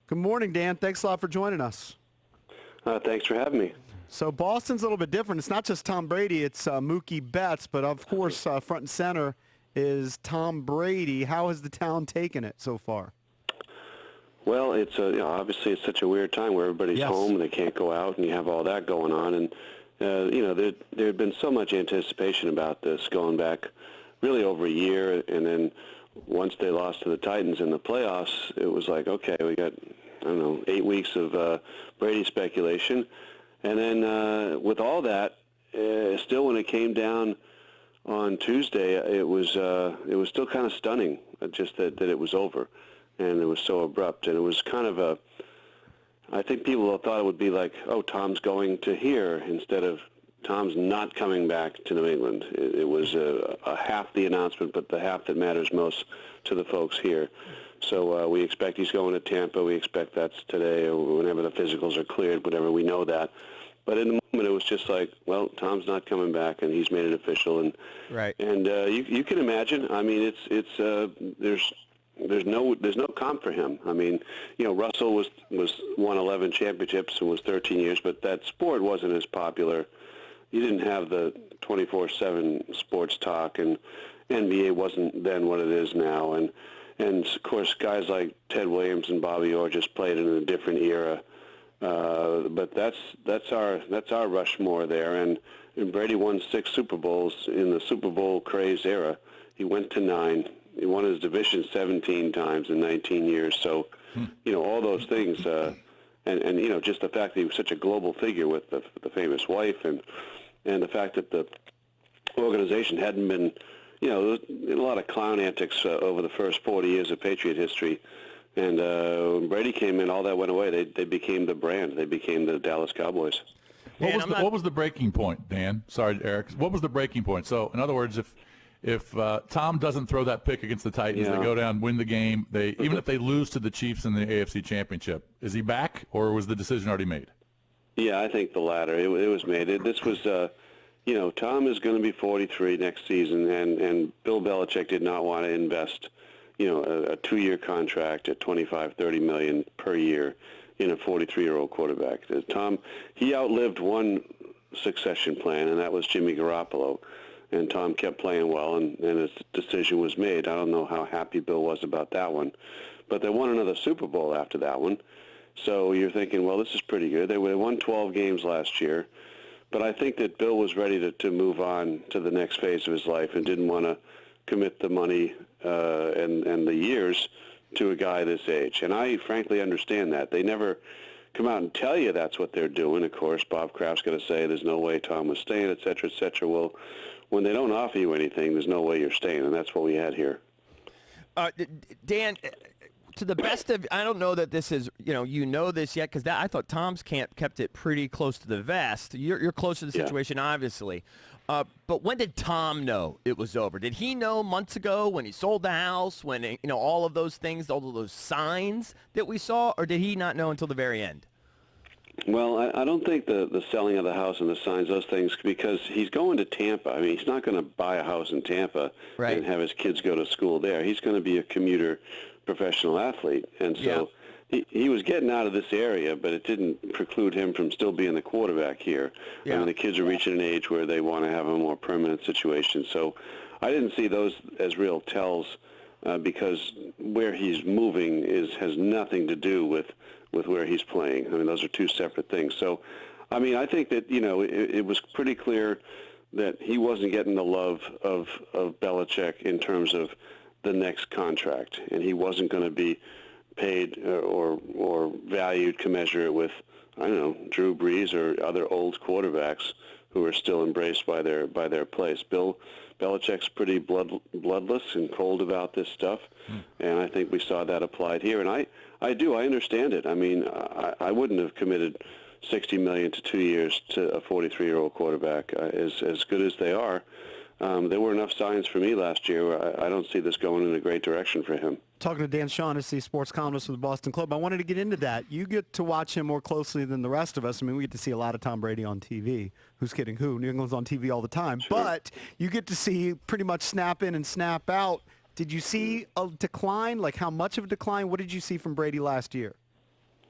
Good morning, Dan. Thanks a lot for joining us. Thanks for having me. So Boston's a little bit different. It's not just Tom Brady, it's Mookie Betts, but of course front and center is Tom Brady. How has the town taken it so far? Well, it's obviously it's such a weird time where everybody's home and they can't go out, and you have all that going on. And there had been so much anticipation about this going back really over a year, and then once they lost to the Titans in the playoffs, it was like, okay, we got 8 weeks of Brady speculation, and then with all that, still when it came down on Tuesday, it was still kind of stunning, just that it was over. And it was so abrupt, and it was kind of I think people thought it would be like, oh, Tom's going to here, instead of Tom's not coming back to New England. It was a half the announcement, but the half that matters most to the folks here. So we expect he's going to Tampa. We expect that's today, or whenever the physicals are cleared, whatever, we know that. But in the moment, it was just like, well, Tom's not coming back, and he's made it official. And right. And you can imagine. I mean, there's no comp for him. I mean, Russell won 11 championships and was 13 years, but that sport wasn't as popular. You didn't have the 24/7 sports talk, and NBA wasn't then what it is now. And of course, guys like Ted Williams and Bobby Orr just played in a different era. But that's our Rushmore there. And Brady won 6 Super Bowls in the Super Bowl craze era. He went to 9. He won his division 17 times in 19 years. So, all those things, and just the fact that he was such a global figure with the famous wife, and the fact that the organization hadn't been, there was a lot of clown antics over the first 40 years of Patriot history. And when Brady came in, all that went away. They became the brand. They became the Dallas Cowboys. What was the breaking point, Dan? Sorry, Eric. What was the breaking point? So, in other words, if Tom doesn't throw that pick against the Titans, they go down, win the game. Even if they lose to the Chiefs in the AFC Championship, is he back, or was the decision already made? Yeah, I think the latter. It was made. This was, Tom is going to be 43 next season, and Bill Belichick did not want to invest, a 2-year contract at $25-30 million per year in a 43-year-old quarterback. Tom, he outlived one succession plan, and that was Jimmy Garoppolo. And Tom kept playing well, and his decision was made. I don't know how happy Bill was about that one. But they won another Super Bowl after that one. So you're thinking, well, this is pretty good. They won 12 games last year. But I think that Bill was ready to move on to the next phase of his life and didn't want to commit the money and the years to a guy this age. And I frankly understand that. They never come out and tell you that's what they're doing. Of course, Bob Kraft's going to say there's no way Tom was staying, et cetera, et cetera. Well, when they don't offer you anything, there's no way you're staying, and that's what we had here. Dan, to the best of, I don't know that this is, this yet, because I thought Tom's camp kept it pretty close to the vest. You're close to the situation, obviously. But when did Tom know it was over? Did he know months ago when he sold the house, when, all of those things, all of those signs that we saw, or did he not know until the very end? Well, I don't think the selling of the house and the signs, those things, because he's going to Tampa. I mean, he's not going to buy a house in Tampa and have his kids go to school there. He's going to be a commuter professional athlete. And so he was getting out of this area, but it didn't preclude him from still being the quarterback here. Yeah. I mean, the kids are reaching an age where they want to have a more permanent situation. So I didn't see those as real tells because where he's moving has nothing to do with where he's playing. I mean, those are two separate things. So, I mean, I think that, it was pretty clear that he wasn't getting the love of Belichick in terms of the next contract, and he wasn't going to be paid or valued commensurate with, Drew Brees or other old quarterbacks who are still embraced by their place. Bill Belichick's pretty bloodless and cold about this stuff, and I think we saw that applied here. And I understand it. I mean, I wouldn't have committed $60 million to 2 years to a 43-year-old quarterback. As good as they are, there were enough signs for me last year where I don't see this going in a great direction for him. Talking to Dan Shaughnessy, sports columnist for the Boston Globe, I wanted to get into that. You get to watch him more closely than the rest of us. I mean, we get to see a lot of Tom Brady on TV. Who's kidding who? New England's on TV all the time. Sure. But you get to see pretty much snap in and snap out. Did you see a decline? Like, how much of a decline? What did you see from Brady last year?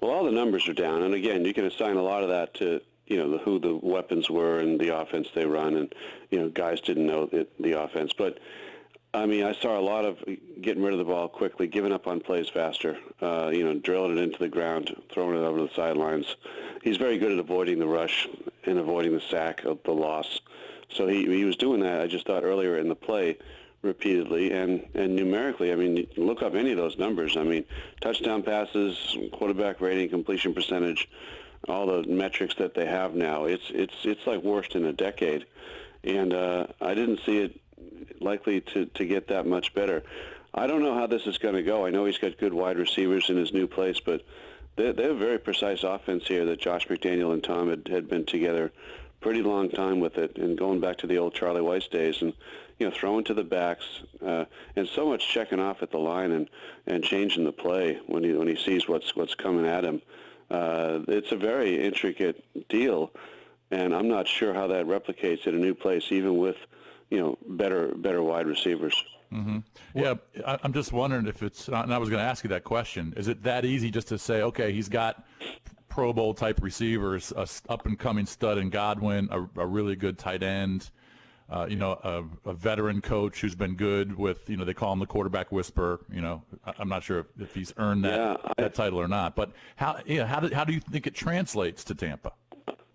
Well, all the numbers are down, and again, you can assign a lot of that to who the weapons were and the offense they run, and guys didn't know the offense. But I mean, I saw a lot of getting rid of the ball quickly, giving up on plays faster, drilling it into the ground, throwing it over the sidelines. He's very good at avoiding the rush and avoiding the sack of the loss. So he was doing that, I just thought, earlier in the play repeatedly and numerically. I mean, look up any of those numbers. I mean, touchdown passes, quarterback rating, completion percentage, all the metrics that they have now. It's like worst in a decade. And I didn't see it likely to get that much better. I don't know how this is going to go. I know he's got good wide receivers in his new place, but they have a very precise offense here that Josh McDaniel and Tom had been together pretty long time with it, and going back to the old Charlie Weiss days, and throwing to the backs, and so much checking off at the line and changing the play when he sees what's coming at him. It's a very intricate deal, and I'm not sure how that replicates in a new place, even with better wide receivers. Mm-hmm. Yeah, I'm just wondering if it's, and I was going to ask you that question, is it that easy just to say, okay, he's got Pro Bowl type receivers, a up-and-coming stud in Godwin, a really good tight end, a veteran coach who's been good with, they call him the quarterback whisperer. I'm not sure if he's earned that title or not. But how do you think it translates to Tampa?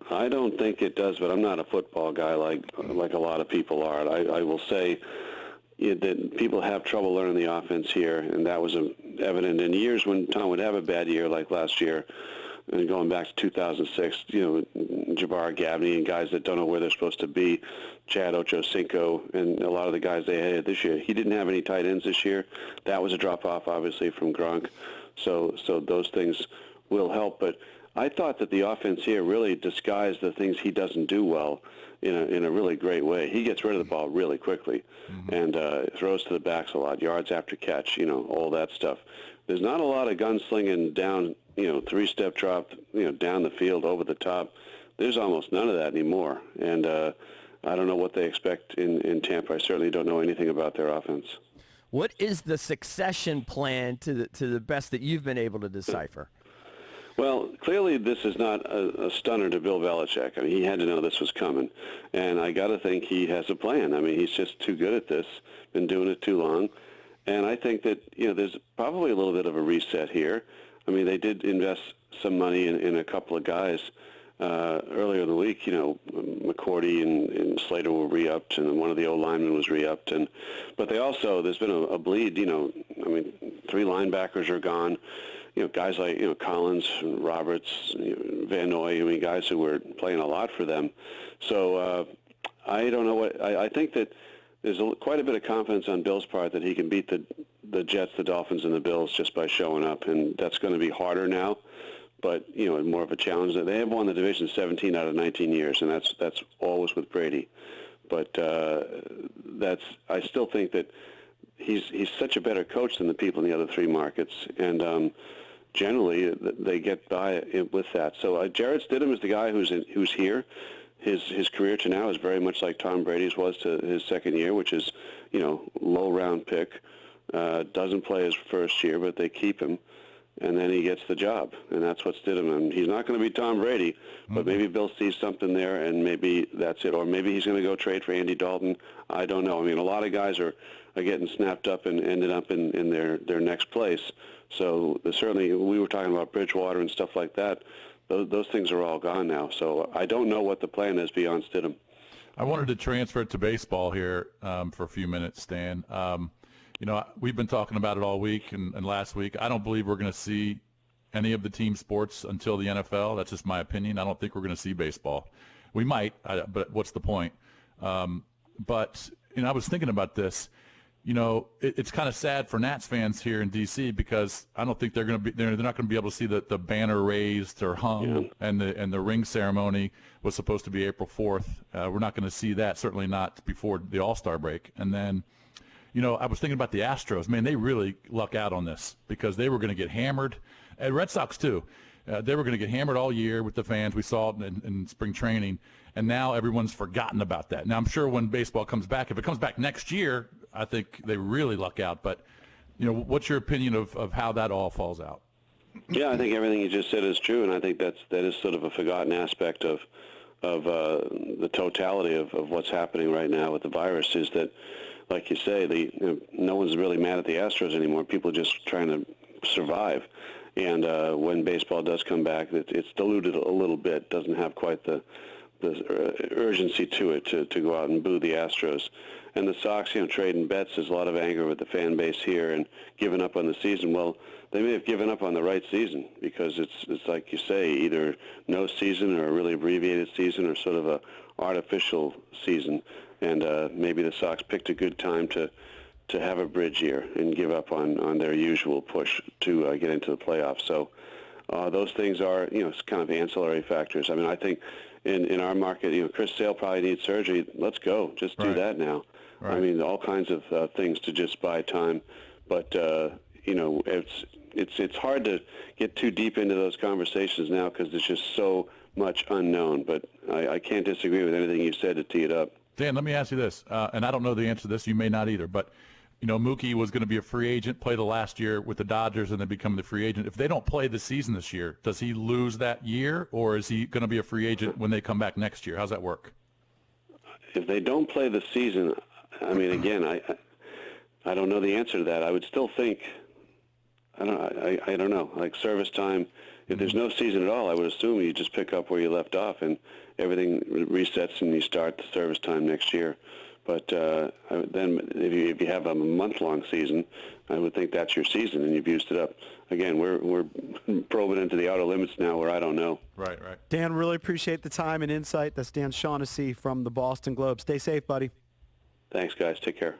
I don't think it does, but I'm not a football guy like a lot of people are. I will say that people have trouble learning the offense here, and that was evident in years when Tom would have a bad year, like last year, and going back to 2006, Jabbar Gabney and guys that don't know where they're supposed to be, Chad Ochocinco, and a lot of the guys they had this year. He didn't have any tight ends this year. That was a drop-off, obviously, from Gronk. So those things will help. But I thought that the offense here really disguised the things he doesn't do well in a really great way. He gets rid of the ball really quickly, and throws to the backs a lot, yards after catch, all that stuff. There's not a lot of gunslinging down, three-step drop, down the field, over the top. There's almost none of that anymore. And I don't know what they expect in Tampa. I certainly don't know anything about their offense. What is the succession plan to the best that you've been able to decipher? Well, clearly this is not a stunner to Bill Belichick. I mean, he had to know this was coming. And I got to think he has a plan. I mean, he's just too good at this, been doing it too long. And I think that, there's probably a little bit of a reset here. I mean, they did invest some money in a couple of guys earlier in the week. McCourty and Slater were re-upped, and one of the old linemen was re-upped. But they also, there's been a bleed. I mean, 3 linebackers are gone. Guys like, Collins, Roberts, Van Noy, I mean, guys who were playing a lot for them. So I don't know I think that there's quite a bit of confidence on Bill's part that he can beat the Jets, the Dolphins, and the Bills just by showing up, and that's going to be harder now, but, more of a challenge. They have won the division 17 out of 19 years, and that's always with Brady. But I still think that he's such a better coach than the people in the other 3 markets, and generally they get by with that. So Jarrett Stidham is the guy who's here. His career to now is very much like Tom Brady's was to his second year, which is, low round pick, doesn't play his first year, but they keep him, and then he gets the job, and that's what Stidham. And he's not going to be Tom Brady, but maybe Bill sees something there, and maybe that's it, or maybe he's going to go trade for Andy Dalton. I don't know. I mean, a lot of guys are getting snapped up and ended up in their next place. So certainly, we were talking about Bridgewater and stuff like that. Those things are all gone now. So I don't know what the plan is beyond Stidham. I wanted to transfer it to baseball here for a few minutes, Stan. We've been talking about it all week and last week. I don't believe we're going to see any of the team sports until the NFL. That's just my opinion. I don't think we're going to see baseball. We might, but what's the point? But I was thinking about this. It's kind of sad for Nats fans here in D.C. because I don't think they're not going to be able to see the banner raised or hung, and the ring ceremony was supposed to be April 4th. We're not going to see that, certainly not before the All-Star break. And then, I was thinking about the Astros. Man, they really luck out on this because they were going to get hammered. And Red Sox too. They were going to get hammered all year with the fans. We saw it in spring training, and now everyone's forgotten about that. Now I'm sure when baseball comes back, if it comes back next year, I think they really luck out. But, what's your opinion of how that all falls out? Yeah, I think everything you just said is true, and I think that is sort of a forgotten aspect of the totality of what's happening right now with the virus. Is that, like you say, no one's really mad at the Astros anymore. People are just trying to survive, and when baseball does come back, it's diluted a little bit. Doesn't have quite the urgency to it to go out and boo the Astros. And the Sox, trading Betts, there's a lot of anger with the fan base here and giving up on the season. Well, they may have given up on the right season because it's like you say, either no season or a really abbreviated season or sort of a artificial season. And maybe the Sox picked a good time to have a bridge year and give up on their usual push to get into the playoffs. So those things are, kind of ancillary factors. I mean, I think in our market, Chris Sale probably needs surgery. Let's go. Just do that now. Right. I mean, all kinds of things to just buy time. But, it's hard to get too deep into those conversations now because there's just so much unknown. But I can't disagree with anything you said to tee it up. Dan, let me ask you this, and I don't know the answer to this. You may not either, but Mookie was going to be a free agent, play the last year with the Dodgers, and then become the free agent. If they don't play the season this year, does he lose that year, or is he going to be a free agent when they come back next year? How's that work? If they don't play the season, I mean, again, I don't know the answer to that. I would still think, I don't know, like service time. If there's no season at all, I would assume you just pick up where you left off and everything resets and you start the service time next year. But then if you have a month-long season, I would think that's your season, and you've used it up. Again, we're probing into the outer limits now where I don't know. Right. Dan, really appreciate the time and insight. That's Dan Shaughnessy from the Boston Globe. Stay safe, buddy. Thanks, guys. Take care.